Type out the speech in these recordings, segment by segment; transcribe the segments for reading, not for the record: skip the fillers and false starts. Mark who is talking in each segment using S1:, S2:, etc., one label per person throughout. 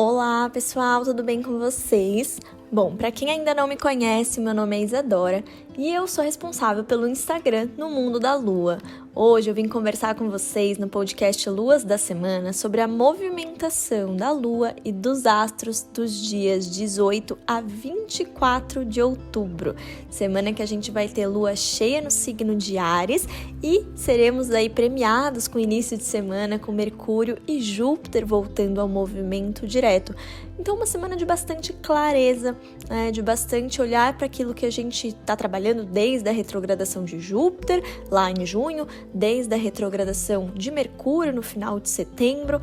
S1: Olá pessoal, tudo bem com vocês? Bom, para quem ainda não me conhece, meu nome é Isadora e eu sou responsável pelo Instagram no Mundo da Lua. Hoje eu vim conversar com vocês no podcast Luas da Semana sobre a movimentação da Lua e dos astros dos dias 18 a 24 de outubro. Semana que a gente vai ter lua cheia no signo de Áries e seremos aí premiados com o início de semana com Mercúrio e Júpiter voltando ao movimento direto. Então uma semana de bastante clareza, né, de bastante olhar para aquilo que a gente está trabalhando desde a retrogradação de Júpiter, lá em junho, desde a retrogradação de Mercúrio no final de setembro,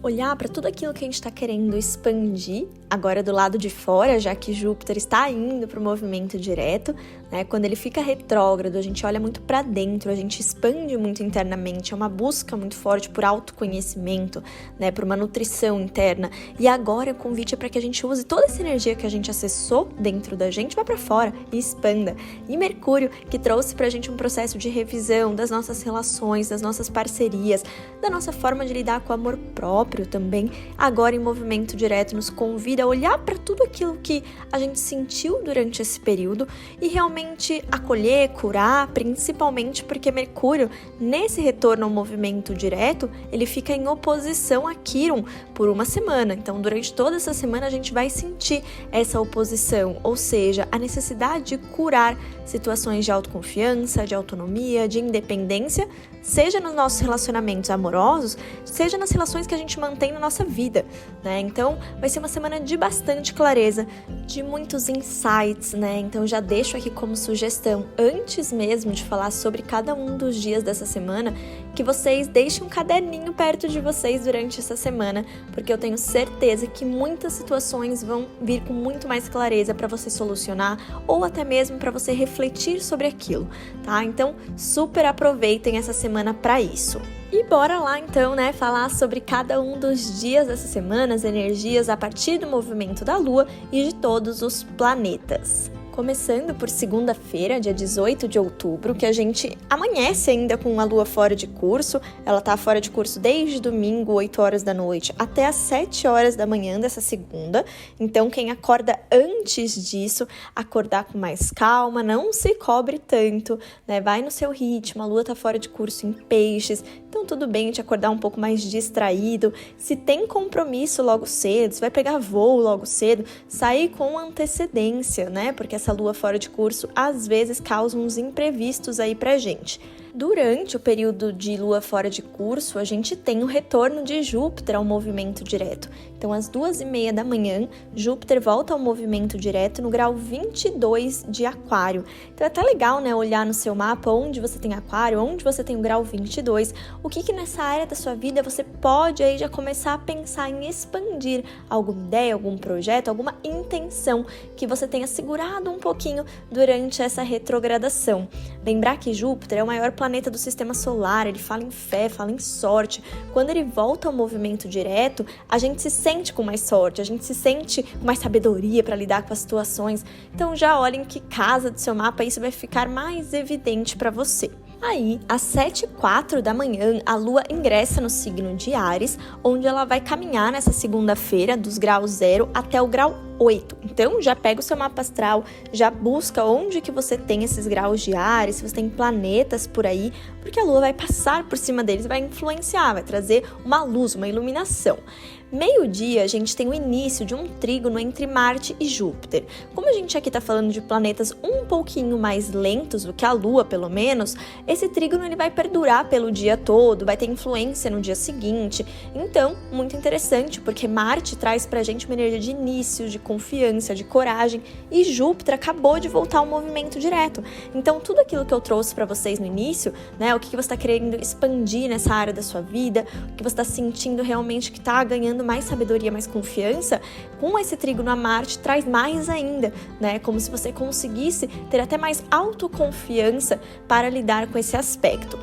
S1: olhar para tudo aquilo que a gente está querendo expandir, agora do lado de fora, já que Júpiter está indo para o movimento direto, né? Quando ele fica retrógrado, a gente olha muito para dentro, a gente expande muito internamente, é uma busca muito forte por autoconhecimento, né? Por uma nutrição interna. E agora o convite é para que a gente use toda essa energia que a gente acessou dentro da gente, vá para fora e expanda. E Mercúrio, que trouxe para a gente um processo de revisão das nossas relações, das nossas parcerias, da nossa forma de lidar com o amor próprio também, agora em movimento direto nos convida a olhar para tudo aquilo que a gente sentiu durante esse período e realmente acolher, curar, principalmente porque Mercúrio, nesse retorno ao movimento direto, ele fica em oposição a Quirón por uma semana. Então, durante toda essa semana, a gente vai sentir essa oposição, ou seja, a necessidade de curar situações de autoconfiança, de autonomia, de independência, seja nos nossos relacionamentos amorosos, seja nas relações que a gente mantém na nossa vida, né? Então, vai ser uma semana de bastante clareza, de muitos insights, né? Então, já deixo aqui como sugestão, antes mesmo de falar sobre cada um dos dias dessa semana, que vocês deixem um caderninho perto de vocês durante essa semana, porque eu tenho certeza que muitas situações vão vir com muito mais clareza para você solucionar ou até mesmo para você refletir sobre aquilo, tá? Então, super aproveitem essa semana para isso. E bora lá então, né, falar sobre cada um dos dias dessa semana, as energias a partir do movimento da Lua e de todos os planetas. Começando por segunda-feira, dia 18 de outubro, que a gente amanhece ainda com a Lua fora de curso. Ela tá fora de curso desde domingo, 8 horas da noite, até às 7 horas da manhã dessa segunda. Então, quem acorda antes disso, acordar com mais calma, não se cobre tanto, né? Vai no seu ritmo, a Lua tá fora de curso em Peixes, então tudo bem te acordar um pouco mais distraído. Se tem compromisso logo cedo, se vai pegar voo logo cedo, sair com antecedência, né? Porque essa Lua fora de curso às vezes causa uns imprevistos aí pra gente. Durante o período de Lua fora de curso, a gente tem o retorno de Júpiter ao movimento direto. Então, às 2h30 da manhã, Júpiter volta ao movimento direto no grau 22 de Aquário. Então, é até legal, né, olhar no seu mapa onde você tem Aquário, onde você tem o grau 22, o que nessa área da sua vida você pode aí já começar a pensar em expandir alguma ideia, algum projeto, alguma intenção que você tenha segurado um pouquinho durante essa retrogradação. Lembrar que Júpiter é o maior planeta do sistema solar, ele fala em fé, fala em sorte. Quando ele volta ao movimento direto, a gente se sente com mais sorte, a gente se sente com mais sabedoria para lidar com as situações. Então já olhem que casa do seu mapa isso vai ficar mais evidente para você. Aí, às 7h04 da manhã, a Lua ingressa no signo de Áries, onde ela vai caminhar nessa segunda-feira dos graus 0 até o grau 8. Então, já pega o seu mapa astral, já busca onde que você tem esses graus de Áries, se você tem planetas por aí, porque a Lua vai passar por cima deles, vai influenciar, vai trazer uma luz, uma iluminação. Meio-dia, a gente tem o início de um trígono entre Marte e Júpiter. Como a gente aqui está falando de planetas um pouquinho mais lentos do que a Lua, pelo menos, esse trígono ele vai perdurar pelo dia todo, vai ter influência no dia seguinte. Então, muito interessante, porque Marte traz pra gente uma energia de início, de confiança, de coragem, e Júpiter acabou de voltar ao movimento direto. Então, tudo aquilo que eu trouxe para vocês no início, né, o que você está querendo expandir nessa área da sua vida, o que você está sentindo realmente que está ganhando mais sabedoria, mais confiança, com esse trígono a Marte traz mais ainda, né? Como se você conseguisse ter até mais autoconfiança para lidar com esse aspecto.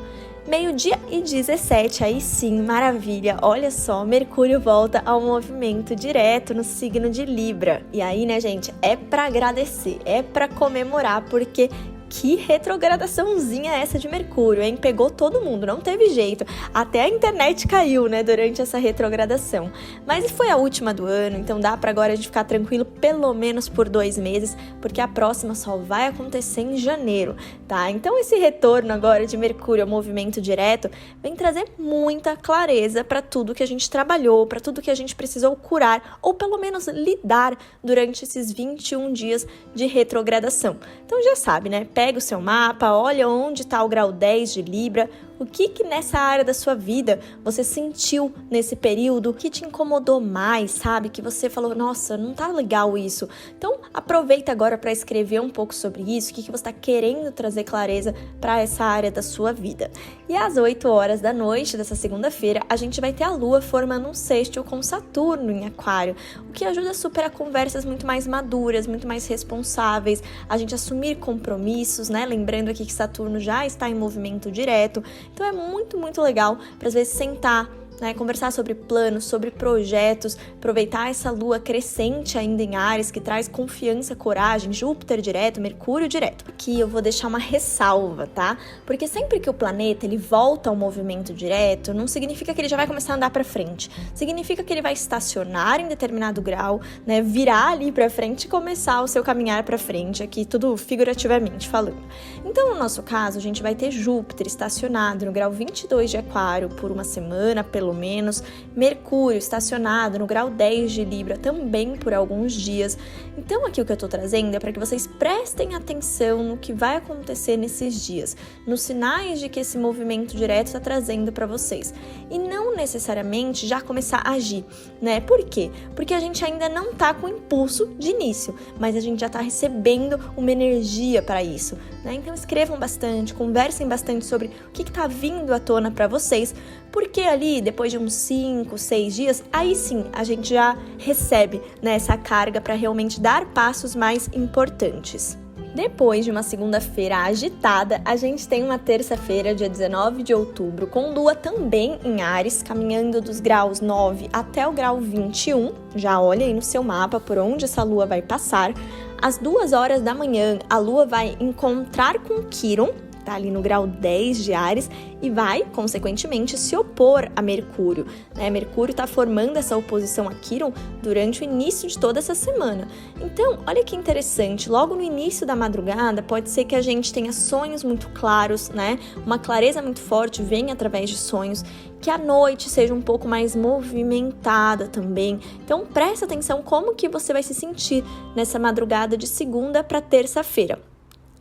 S1: 12h17, aí sim, maravilha, olha só, Mercúrio volta ao movimento direto no signo de Libra. E aí, né, gente, é para agradecer, é para comemorar, porque que retrogradaçãozinha é essa de Mercúrio, hein? Pegou todo mundo, não teve jeito. Até a internet caiu, né, durante essa retrogradação. Mas foi a última do ano, então dá pra agora a gente ficar tranquilo pelo menos por 2 meses, porque a próxima só vai acontecer em janeiro, tá? Então esse retorno agora de Mercúrio ao movimento direto vem trazer muita clareza para tudo que a gente trabalhou, para tudo que a gente precisou curar, ou pelo menos lidar durante esses 21 dias de retrogradação. Então já sabe, né? Pega o seu mapa, olha onde está o grau 10 de Libra, o que nessa área da sua vida você sentiu nesse período que te incomodou mais, sabe? Que você falou, nossa, não tá legal isso. Então aproveita agora para escrever um pouco sobre isso, o que você está querendo trazer clareza para essa área da sua vida. E às 8 horas da noite dessa segunda-feira, a gente vai ter a Lua formando um sextil com Saturno em Aquário, o que ajuda super a conversas muito mais maduras, muito mais responsáveis, a gente assumir compromissos, né? Lembrando aqui que Saturno já está em movimento direto. Então é muito, muito legal para às vezes sentar, né, conversar sobre planos, sobre projetos, aproveitar essa lua crescente ainda em Áries, que traz confiança, coragem, Júpiter direto, Mercúrio direto. Aqui eu vou deixar uma ressalva, tá? Porque sempre que o planeta ele volta ao movimento direto, não significa que ele já vai começar a andar para frente. Significa que ele vai estacionar em determinado grau, né, virar ali para frente e começar o seu caminhar para frente, aqui tudo figurativamente falando. Então, no nosso caso, a gente vai ter Júpiter estacionado no grau 22 de Aquário por uma semana, pelo menos, Mercúrio estacionado no grau 10 de Libra também por alguns dias. Então aqui o que eu tô trazendo é para que vocês prestem atenção no que vai acontecer nesses dias, nos sinais de que esse movimento direto está trazendo para vocês. E não necessariamente já começar a agir, né? Por quê? Porque a gente ainda não tá com impulso de início, mas a gente já tá recebendo uma energia para isso, né? Então escrevam bastante, conversem bastante sobre o que tá vindo à tona para vocês, porque ali, depois de uns 5, 6 dias, aí sim a gente já recebe, né, essa carga para realmente dar passos mais importantes. Depois de uma segunda-feira agitada, a gente tem uma terça-feira, dia 19 de outubro, com Lua também em Áries, caminhando dos graus 9 até o grau 21. Já olha aí no seu mapa por onde essa Lua vai passar. Às 2 horas da manhã, a Lua vai encontrar com Quirón, tá ali no grau 10 de Áries, e vai, consequentemente, se opor a Mercúrio, né? Mercúrio está formando essa oposição a Quirón durante o início de toda essa semana. Então, olha que interessante, logo no início da madrugada, pode ser que a gente tenha sonhos muito claros, né? Uma clareza muito forte vem através de sonhos, que a noite seja um pouco mais movimentada também. Então, presta atenção como que você vai se sentir nessa madrugada de segunda para terça-feira.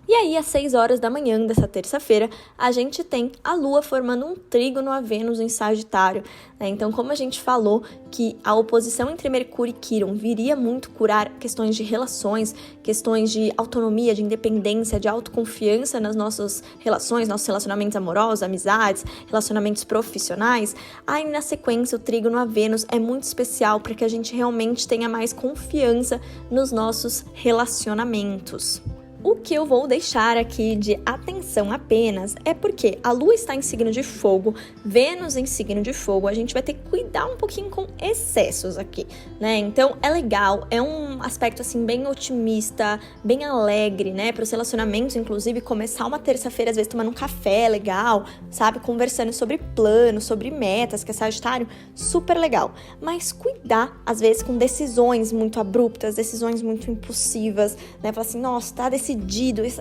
S1: E aí, às 6 horas da manhã dessa terça-feira, a gente tem a Lua formando um trígono a Vênus em Sagitário, né? Então, como a gente falou que a oposição entre Mercúrio e Quirón viria muito curar questões de relações, questões de autonomia, de independência, de autoconfiança nas nossas relações, nossos relacionamentos amorosos, amizades, relacionamentos profissionais, aí na sequência o trígono a Vênus é muito especial para que a gente realmente tenha mais confiança nos nossos relacionamentos. O que eu vou deixar aqui de atenção apenas é porque a Lua está em signo de fogo, Vênus em signo de fogo, a gente vai ter que cuidar um pouquinho com excessos aqui, né? Então é legal, é um aspecto assim bem otimista, bem alegre, né? Para os relacionamentos, inclusive, começar uma terça-feira, às vezes tomando um café legal, sabe? Conversando sobre planos, sobre metas, que é Sagitário, super legal. Mas cuidar, às vezes, com decisões muito abruptas, decisões muito impulsivas, né? Falar assim, nossa, tá decidido,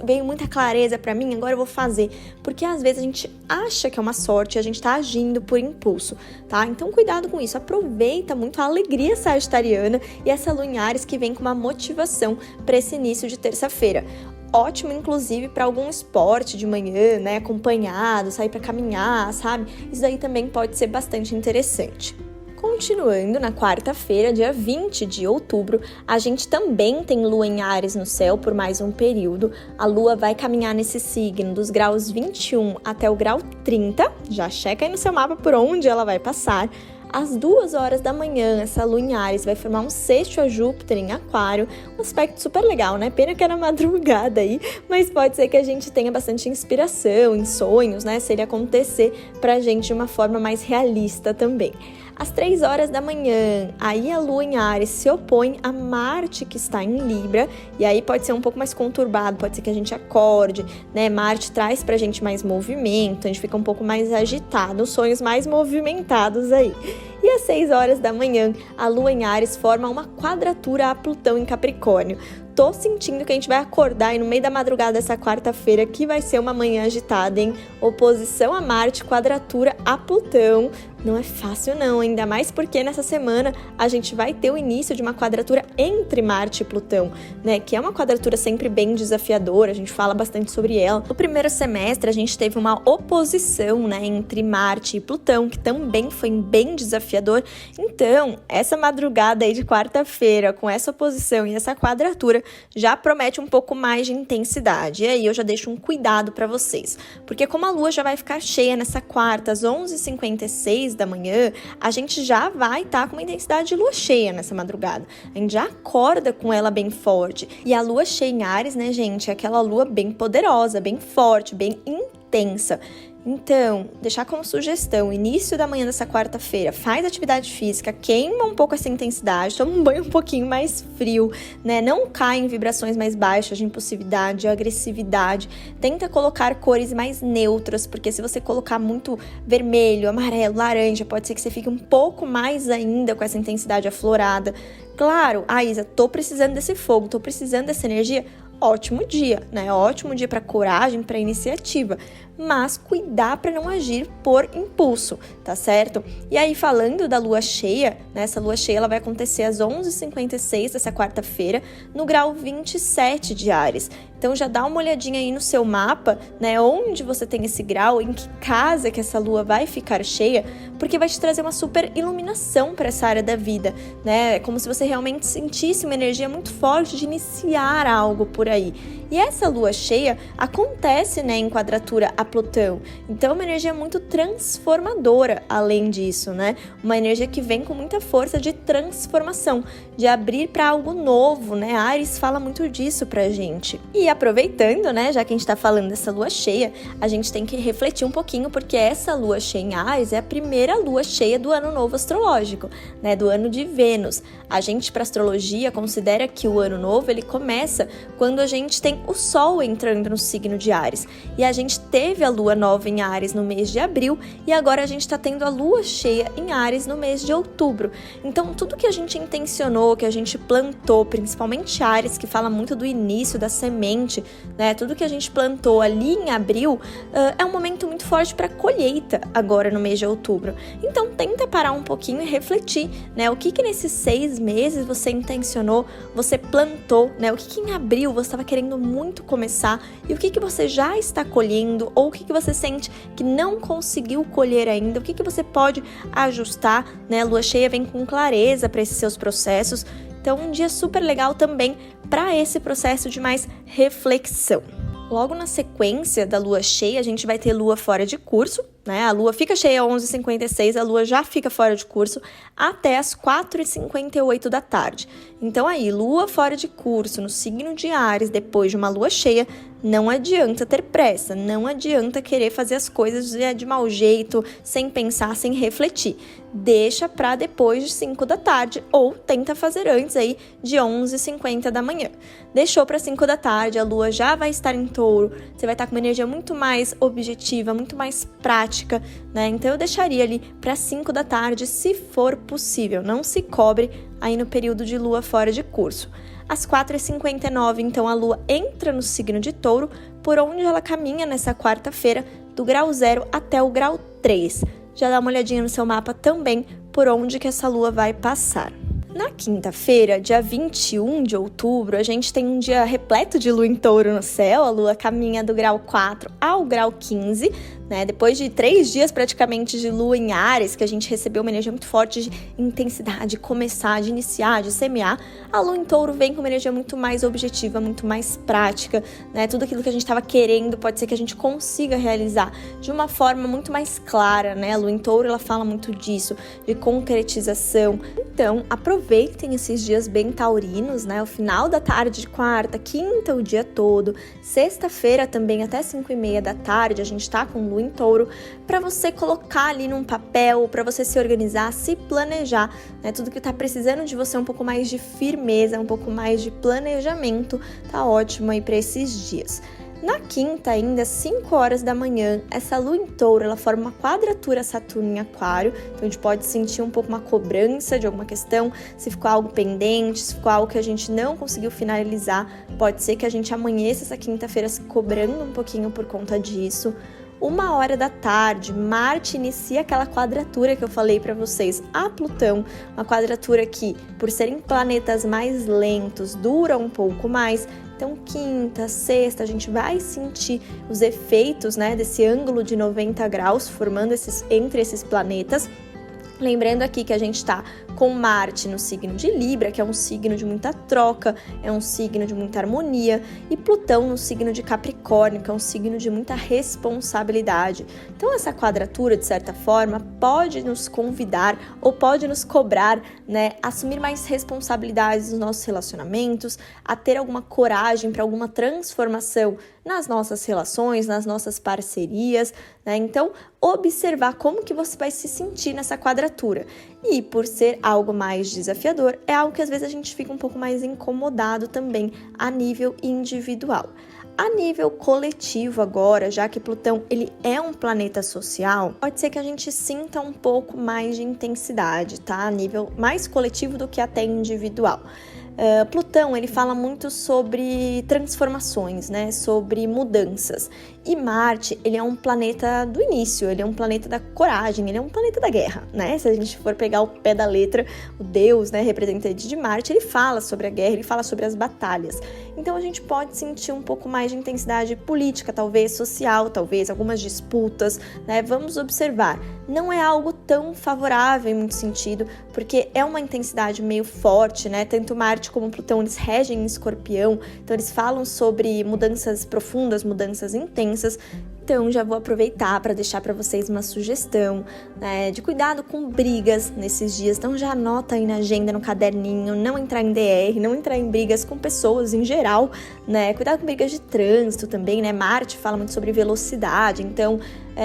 S1: veio muita clareza pra mim, agora eu vou fazer. Porque às vezes a gente acha que é uma sorte e a gente tá agindo por impulso, tá? Então cuidado com isso, aproveita muito a alegria sagitariana e essa Lua em Áries que vem com uma motivação para esse início de terça-feira. Ótimo, inclusive, para algum esporte de manhã, né? Acompanhado, sair para caminhar, sabe? Isso aí também pode ser bastante interessante. Continuando, na quarta-feira, dia 20 de outubro, a gente também tem Lua em Áries no céu por mais um período. A Lua vai caminhar nesse signo dos graus 21 até o grau 30. Já checa aí no seu mapa por onde ela vai passar. Às 2 horas da manhã, essa Lua em Áries vai formar um sextil a Júpiter em Aquário, um aspecto super legal, né? Pena que é na madrugada aí, mas pode ser que a gente tenha bastante inspiração em sonhos, né? Se ele acontecer pra gente de uma forma mais realista também. Às 3 horas da manhã, aí a Lua em Áries se opõe a Marte, que está em Libra, e aí pode ser um pouco mais conturbado, pode ser que a gente acorde, né? Marte traz pra gente mais movimento, a gente fica um pouco mais agitado, sonhos mais movimentados aí. E às 6 horas da manhã, a Lua em Áries forma uma quadratura a Plutão em Capricórnio. Tô sentindo que a gente vai acordar aí no meio da madrugada dessa quarta-feira, que vai ser uma manhã agitada, hein? Oposição a Marte, quadratura a Plutão. Não é fácil não, ainda mais porque nessa semana a gente vai ter o início de uma quadratura entre Marte e Plutão, né? Que é uma quadratura sempre bem desafiadora, a gente fala bastante sobre ela. No primeiro semestre a gente teve uma oposição, né, entre Marte e Plutão, que também foi bem desafiador. Então, essa madrugada aí de quarta-feira, com essa oposição e essa quadratura, já promete um pouco mais de intensidade. E aí eu já deixo um cuidado para vocês, porque como a Lua já vai ficar cheia nessa quarta, às 11h56 da manhã, a gente já vai estar com uma intensidade de lua cheia nessa madrugada. A gente já acorda com ela bem forte. E a lua cheia em Áries, né, gente, é aquela lua bem poderosa, bem forte, bem intensa. Então, deixar como sugestão, início da manhã dessa quarta-feira, faz atividade física, queima um pouco essa intensidade, toma um banho um pouquinho mais frio, né? Não cai em vibrações mais baixas de impulsividade, de agressividade. Tenta colocar cores mais neutras, porque se você colocar muito vermelho, amarelo, laranja, pode ser que você fique um pouco mais ainda com essa intensidade aflorada. Claro, Isa, tô precisando desse fogo, tô precisando dessa energia. Ótimo dia, né? Ótimo dia para coragem, para iniciativa, mas cuidar para não agir por impulso, tá certo? E aí, falando da lua cheia, né? Essa lua cheia ela vai acontecer às 11h56 dessa quarta-feira, no grau 27 de Áries. Então já dá uma olhadinha aí no seu mapa, né? Onde você tem esse grau, em que casa que essa lua vai ficar cheia, porque vai te trazer uma super iluminação para essa área da vida, né? É como se você realmente sentisse uma energia muito forte de iniciar algo por aí. E essa lua cheia acontece, né, em quadratura a Plutão. Então é uma energia muito transformadora, além disso, né? Uma energia que vem com muita força de transformação, de abrir para algo novo, né? Áries fala muito disso pra gente. E aproveitando, né, já que a gente tá falando dessa lua cheia, a gente tem que refletir um pouquinho, porque essa lua cheia em Áries é a primeira lua cheia do ano novo astrológico, né, do ano de Vênus. A gente, para astrologia, considera que o ano novo ele começa quando a gente tem o Sol entrando no signo de Áries. E a gente teve a lua nova em Áries no mês de abril e agora a gente está tendo a lua cheia em Áries no mês de outubro. Então, tudo que a gente intencionou, que a gente plantou, principalmente Áries, que fala muito do início da semente, né? Tudo que a gente plantou ali em abril é um momento muito forte para colheita agora no mês de outubro. Então, tenta parar um pouquinho e refletir, né? O que nesses 6 meses você intencionou, você plantou, né? O que em abril você estava querendo muito começar e o que você já está colhendo ou o que você sente que não conseguiu colher ainda, o que você pode ajustar, né? A lua cheia vem com clareza para esses seus processos. Então, um dia super legal também para esse processo de mais reflexão. Logo na sequência da lua cheia, a gente vai ter lua fora de curso, né? A lua fica cheia às 11h56, a lua já fica fora de curso até às 4h58 da tarde. Então aí, lua fora de curso no signo de Áries, depois de uma lua cheia, não adianta ter pressa, não adianta querer fazer as coisas de mau jeito, sem pensar, sem refletir. Deixa para depois de 5 da tarde ou tenta fazer antes aí de 11h50 da manhã. Deixou para 5 da tarde, a lua já vai estar em touro, você vai estar com uma energia muito mais objetiva, muito mais prática, né? Então eu deixaria ali para 5 da tarde, se for possível. Não se cobre aí no período de lua fora de curso. Às 4h59, então, a lua entra no signo de touro, por onde ela caminha nessa quarta-feira, do grau 0 até o grau 3. Já dá uma olhadinha no seu mapa também, por onde que essa lua vai passar. Na quinta-feira, dia 21 de outubro, a gente tem um dia repleto de lua em touro no céu. A lua caminha do grau 4 ao grau 15, né? Depois de 3 dias praticamente de lua em Áries, que a gente recebeu uma energia muito forte de intensidade, de começar, de iniciar, de semear, a lua em touro vem com uma energia muito mais objetiva, muito mais prática, né? Tudo aquilo que a gente estava querendo pode ser que a gente consiga realizar de uma forma muito mais clara, né? A lua em touro, ela fala muito disso, de concretização. Então, aproveitem esses dias bem taurinos, né? O final da tarde de quarta, quinta, o dia todo. Sexta-feira também até 5h30 da tarde, a gente tá com lua lua em touro, para você colocar ali num papel, para você se organizar, se planejar, né? Tudo que tá precisando de você um pouco mais de firmeza, um pouco mais de planejamento, tá ótimo aí para esses dias. Na quinta, ainda, 5 horas da manhã, essa lua em touro, ela forma uma quadratura a Saturno em aquário, então a gente pode sentir um pouco uma cobrança de alguma questão, se ficou algo pendente, se ficou algo que a gente não conseguiu finalizar, pode ser que a gente amanheça essa quinta-feira se cobrando um pouquinho por conta disso. 1 hora da tarde, Marte inicia aquela quadratura que eu falei para vocês a Plutão, uma quadratura que, por serem planetas mais lentos, dura um pouco mais. Então, quinta, sexta, a gente vai sentir os efeitos, né, desse ângulo de 90 graus formando entre esses planetas. Lembrando aqui que a gente está com Marte no signo de Libra, que é um signo de muita troca, é um signo de muita harmonia, e Plutão no signo de Capricórnio, que é um signo de muita responsabilidade. Então essa quadratura, de certa forma, pode nos convidar ou pode nos cobrar, né, a assumir mais responsabilidades nos nossos relacionamentos, a ter alguma coragem para alguma transformação nas nossas relações, nas nossas parcerias, né? Então, observar como que você vai se sentir nessa quadratura. E por ser algo mais desafiador, é algo que às vezes a gente fica um pouco mais incomodado também a nível individual. A nível coletivo agora, já que Plutão ele é um planeta social, pode ser que a gente sinta um pouco mais de intensidade, tá? A nível mais coletivo do que até individual. Plutão, ele fala muito sobre transformações, né? Sobre mudanças. E Marte, ele é um planeta do início, ele é um planeta da coragem, ele é um planeta da guerra, né? Se a gente for pegar o pé da letra, o Deus, né, representante de Marte, ele fala sobre a guerra, ele fala sobre as batalhas. Então a gente pode sentir um pouco mais de intensidade política, talvez social, talvez algumas disputas, né? Vamos observar. Não é algo tão favorável em muito sentido, porque é uma intensidade meio forte, né? Tanto Marte como Plutão, eles regem em Escorpião, então eles falam sobre mudanças profundas, mudanças intensas. Então já vou aproveitar para deixar para vocês uma sugestão, né, de cuidado com brigas nesses dias. Então já anota aí na agenda, no caderninho, não entrar em DR, não entrar em brigas com pessoas em geral, né? Cuidado com brigas de trânsito também, né? Marte fala muito sobre velocidade, então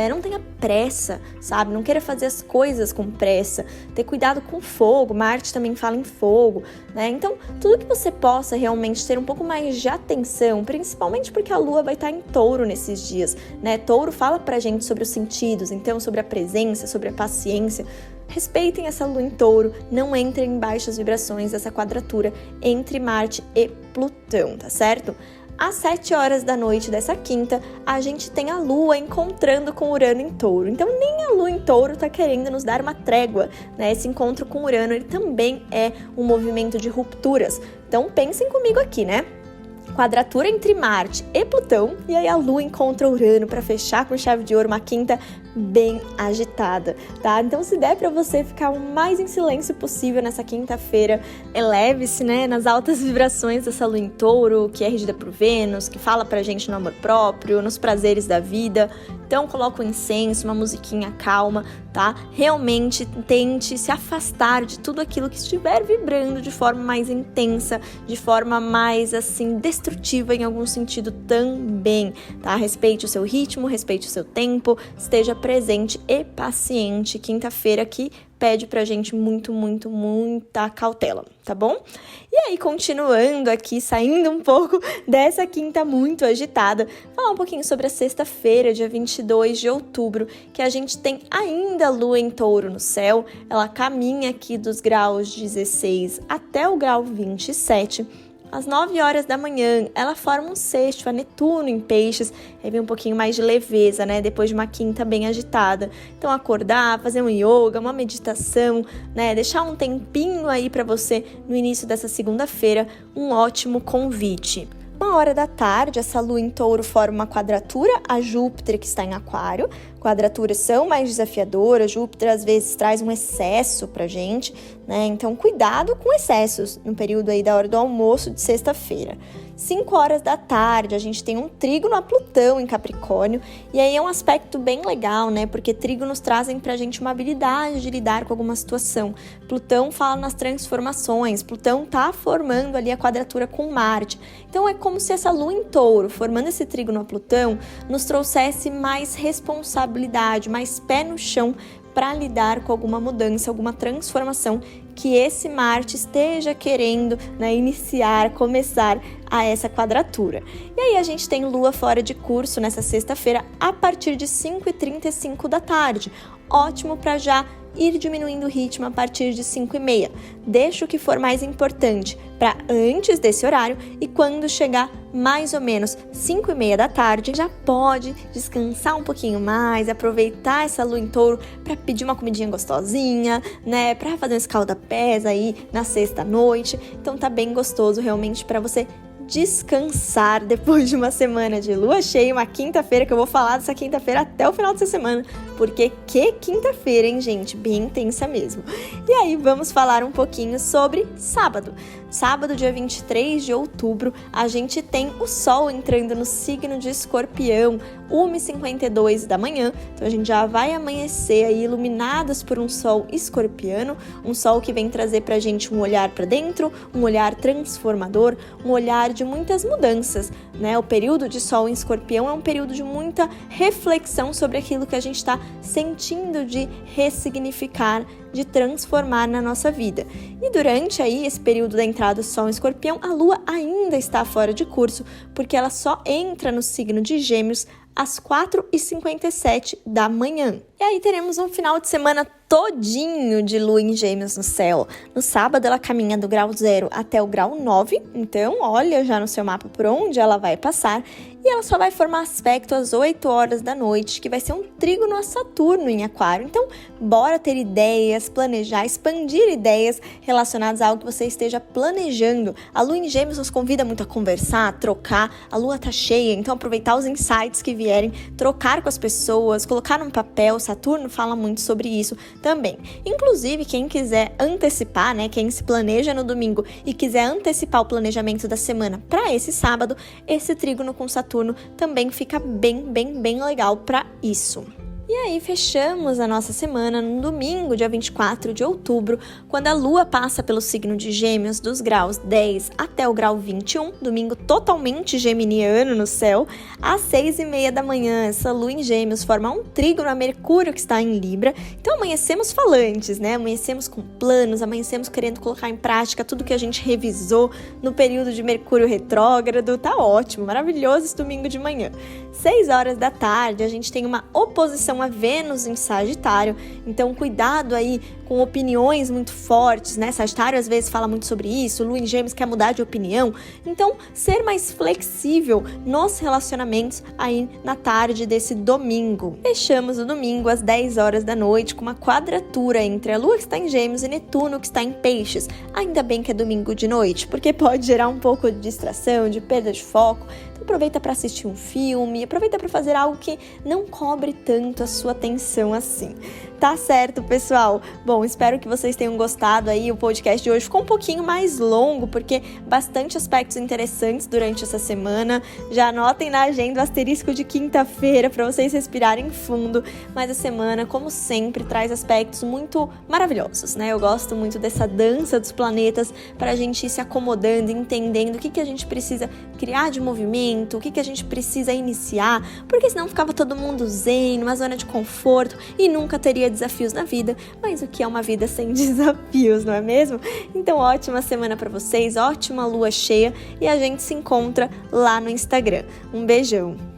S1: não tenha pressa, sabe? Não queira fazer as coisas com pressa. Ter cuidado com fogo, Marte também fala em fogo, né? Então, tudo que você possa realmente ter um pouco mais de atenção, principalmente porque a Lua vai estar em Touro nesses dias, né? Touro fala pra gente sobre os sentidos, então sobre a presença, sobre a paciência. Respeitem essa Lua em Touro, não entrem em baixas vibrações dessa quadratura entre Marte e Plutão, tá certo? Às 7 horas da noite dessa quinta, a gente tem a Lua encontrando com Urano em Touro. Então, nem a Lua em Touro está querendo nos dar uma trégua, né? Esse encontro com Urano, ele também é um movimento de rupturas. Então, pensem comigo aqui, né? Quadratura entre Marte e Plutão, e aí a Lua encontra Urano para fechar com chave de ouro uma quinta bem agitada, tá? Então, se der para você ficar o mais em silêncio possível nessa quinta-feira, eleve-se, né, nas altas vibrações dessa Lua em Touro, que é regida por Vênus, que fala pra gente no amor próprio, nos prazeres da vida. Então, coloca um incenso, uma musiquinha calma, tá? Realmente tente se afastar de tudo aquilo que estiver vibrando de forma mais intensa, de forma mais, assim, destrutiva em algum sentido também, tá? Respeite o seu ritmo, respeite o seu tempo, esteja presente e paciente. Quinta-feira que pede pra gente muita cautela, tá bom? E aí, continuando aqui, saindo um pouco dessa quinta muito agitada, falar um pouquinho sobre a sexta-feira, dia 22 de outubro, que a gente tem ainda a Lua em Touro no céu. Ela caminha aqui dos graus 16 até o grau 27. Às 9 horas da manhã, ela forma um sexto a Netuno em Peixes, aí vem um pouquinho mais de leveza, né? Depois de uma quinta bem agitada. Então, acordar, fazer um yoga, uma meditação, né? Deixar um tempinho aí para você no início dessa segunda-feira, um ótimo convite. 1 hora da tarde, essa Lua em Touro forma uma quadratura a Júpiter, que está em Aquário. quadraturas são mais desafiadoras, Júpiter às vezes traz um excesso pra gente, né? Então cuidado com excessos no período aí da hora do almoço de sexta-feira. 5 horas da tarde, a gente tem um trígono a Plutão em Capricórnio, e aí é um aspecto bem legal, né? Porque trígonos trazem pra gente uma habilidade de lidar com alguma situação. Plutão fala nas transformações, Plutão tá formando ali a quadratura com Marte. Então é como se essa lua em touro, formando esse trígono a Plutão, nos trouxesse mais responsabilidade, mais pé no chão para lidar com alguma mudança, alguma transformação que esse Marte esteja querendo, né, iniciar, começar a essa quadratura. E aí a gente tem Lua fora de curso nessa sexta-feira a partir de 5h35 da tarde. Ótimo para já ir diminuindo o ritmo a partir de 5h30. Deixa o que for mais importante para antes desse horário e quando chegar mais ou menos 5h30 da tarde, já pode descansar um pouquinho mais, aproveitar essa lua em touro para pedir uma comidinha gostosinha, né, para fazer um escalda-pés aí na sexta-noite. Então tá bem gostoso realmente para você descansar depois de uma semana de lua cheia, uma quinta-feira, que eu vou falar dessa quinta-feira até o final dessa semana, porque que quinta-feira, hein, gente? Bem intensa mesmo. E aí, vamos falar um pouquinho sobre sábado. Sábado, dia 23 de outubro, a gente tem o Sol entrando no signo de Escorpião, 1h52 da manhã. Então, a gente já vai amanhecer aí iluminadas por um Sol escorpiano, um Sol que vem trazer pra gente um olhar pra dentro, um olhar transformador, um olhar de muitas mudanças, né? O período de Sol em Escorpião é um período de muita reflexão sobre aquilo que a gente está sentindo de ressignificar, de transformar na nossa vida. E durante aí esse período da entrada do Sol em Escorpião, a Lua ainda está fora de curso, porque ela só entra no signo de Gêmeos às 4h57 da manhã. E aí teremos um final de semana todinho de Lua em Gêmeos no céu. No sábado ela caminha do grau 0 até o grau 9, então olha já no seu mapa por onde ela vai passar, e ela só vai formar aspecto às 8 horas da noite, que vai ser um trígono a Saturno em Aquário. Então bora ter ideias, planejar, expandir ideias relacionadas a algo que você esteja planejando. A Lua em Gêmeos nos convida muito a conversar, a trocar, a Lua tá cheia, então aproveitar os insights que vierem, trocar com as pessoas, colocar num papel. Saturno fala muito sobre isso também. Inclusive, quem quiser antecipar, né, quem se planeja no domingo e quiser antecipar o planejamento da semana para esse sábado, esse trígono com Saturno também fica bem legal para isso. E aí fechamos a nossa semana no domingo, dia 24 de outubro, quando a Lua passa pelo signo de Gêmeos dos graus 10 até o grau 21, domingo totalmente geminiano no céu, às 6h30 da manhã. Essa Lua em Gêmeos forma um trígono a Mercúrio, que está em Libra. Então amanhecemos falantes, né? Amanhecemos com planos, amanhecemos querendo colocar em prática tudo que a gente revisou no período de Mercúrio retrógrado. Tá ótimo, maravilhoso esse domingo de manhã. 6 horas da tarde, a gente tem uma oposição a Vênus em Sagitário, então cuidado aí com opiniões muito fortes, né? Sagitário às vezes fala muito sobre isso, Lua em Gêmeos quer mudar de opinião, então ser mais flexível nos relacionamentos aí na tarde desse domingo. Fechamos o domingo às 10 horas da noite com uma quadratura entre a Lua que está em Gêmeos e Netuno que está em Peixes. Ainda bem que é domingo de noite, porque pode gerar um pouco de distração, de perda de foco. Então aproveita para assistir um filme, aproveita para fazer algo que não cobre tanto a sua atenção assim. Tá certo, pessoal? Bom, espero que vocês tenham gostado aí. O podcast de hoje ficou um pouquinho mais longo, porque bastante aspectos interessantes durante essa semana. Já anotem na agenda o asterisco de quinta-feira para vocês respirarem fundo. Mas a semana, como sempre, traz aspectos muito maravilhosos, né? Eu gosto muito dessa dança dos planetas para a gente ir se acomodando, entendendo o que a gente precisa criar de movimento, o que a gente precisa iniciar, porque senão ficava todo mundo zen, numa zona de conforto e nunca teria desafios na vida. Mas o que é uma vida sem desafios, não é mesmo? Então, ótima semana para vocês, ótima lua cheia e a gente se encontra lá no Instagram. Um beijão!